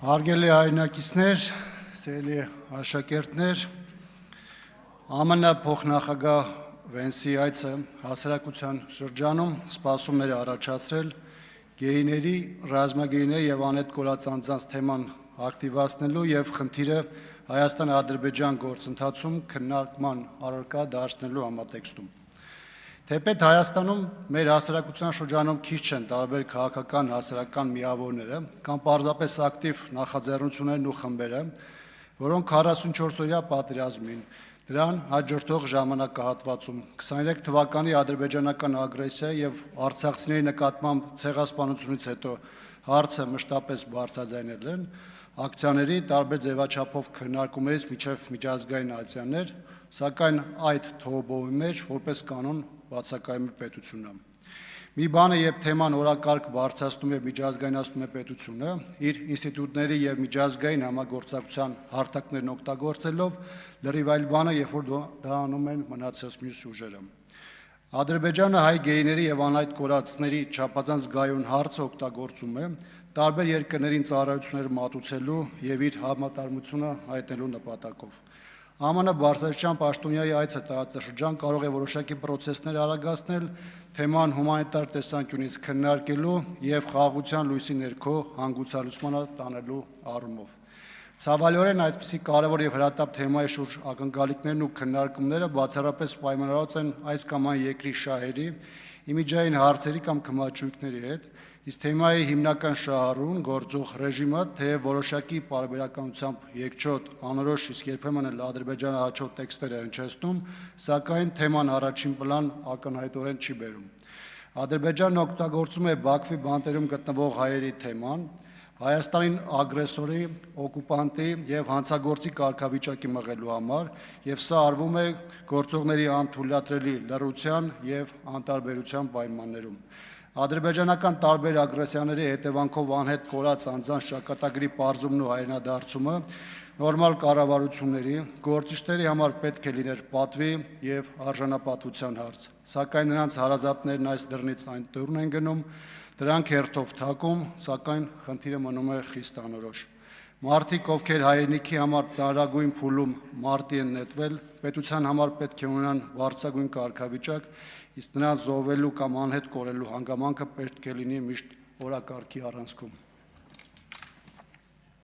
Հարգելի հայրենակիցներ, սիրելի աշակերտներ, ԱՄՆ փոխնախագահ Վենսի այցը հասարակության շրջանում սպասումներ է առաջացրել գեյների, ռազմագերիների եւ անհետ կորած անձանց թեման ակտիվացնելու եւ խնդիրը Հայաստան-Ադրբեջան գործընթացում քննարկման առարկա դարձնելու համատեքստում։ Թեպետ Հայաստանում մեր հասարակության շրջանում քիչ չեն տարբեր քաղաքական հասարակական միավորները կամ պարզապես ակտիվ նախաձեռնություններն ու խմբերը, որոնք 44-օրյա պատերազմին, դրան հաջորդող ժամանակահատվածում 23 թվականի ադրբեջանական ագրեսիա եւ արցախցիների նկատմամբ ցեղասպանությունից հետո հարցը մշտապես բարձրաձայնել են, ակցիաների տարբեր ձևաչափով քննարկումներից մինչև միջազգային ակցիաներ, սակայն այդ թողոբովի մեջ որպես կանոն բացակայում է պետությունը։ Մի բան է, երբ թեման օրակարգ բարձրացնում եւ միջազգայնացնում է պետությունը, իր ինստիտուտների եւ միջազգային համագործակցության հարթակներն օգտագործելով, լրիվ այլ բան է, երբ որ դա անում են մնացած մյուս ուժերը։ Ադրբեջանը հայ գեյների եւ անհայտ կորածների չափազանց զգայուն հարցը օգտագործում է տարբեր երկրներին ծառայություններ մատուցելու եւ իր համատարմությունը հայտնելու նպատակով։ ԱՄՆ բարձրաստիճան պաշտոնյայի այցը տարածաշրջան կարող է որոշակի պրոցեսներ արագացնել, թեման հումանիտար տեսանկյունից քննարկելու եւ խաղաղության լույսի ներքո հանգուցալուծմանը տանելու առումով։ Ցավալիորեն այդպիսի կարևոր եւ հրատապ թեմայի շուրջ ակնկալիքներն ու քննարկումները բացառապես պայմանավորված են այս կամ այն երկրի շահերի, իմիջային հարցերի կամ քմաչույքների հետ, իսկ թեմայի հիմնական շահառուն գործող ռեժիմը թեև որոշակի պարբերականությամբ երկչոտ, անորոշ, իսկ երբեմն էլ Ադրբեջանը հաճող տեքստեր է հնչեցնում, սակայն թեման առաջին պլան ակնհայտորեն չի բերում։ Ադրբեջանն օգտագործում է Բաքվի բանտերում գտնվող հայերի թեման, Հայաստանին ագրեսորի, օկուպանտի եւ հանցագործի կարգավիճակի մղելու համար, եւ սա արվում է գործողների անթույլատրելի լռության եւ անտարբերության պայմաններում։ Ադրբեջանական տարբեր ագրեսիաների հետևանքով անհետ կորած անձանց ճակատագրի պարզումն ու հայրենադարձումը նորմալ կառավարությունների, գործիչների համար պետք է լիներ պատվի եւ արժանապատվության հարց, սակայն նրանց հարազատներն այս դռնից այն դուրն են գնում, դրանք հերթով թակում, սակայն խնդիրը մնում է խիստ անորոշ։ Մարդիկ, ովքեր հայրենիքի համար ծանրագույն փուլում մարտի են նետվել, պետության համար պետք է ունենան բարձրագույն կարգավիճակ, իսկ նրանց զոհվելու կամ անհետ կորելու հանգամանքը պետք է լինի միշտ օրակարգի առանցքում։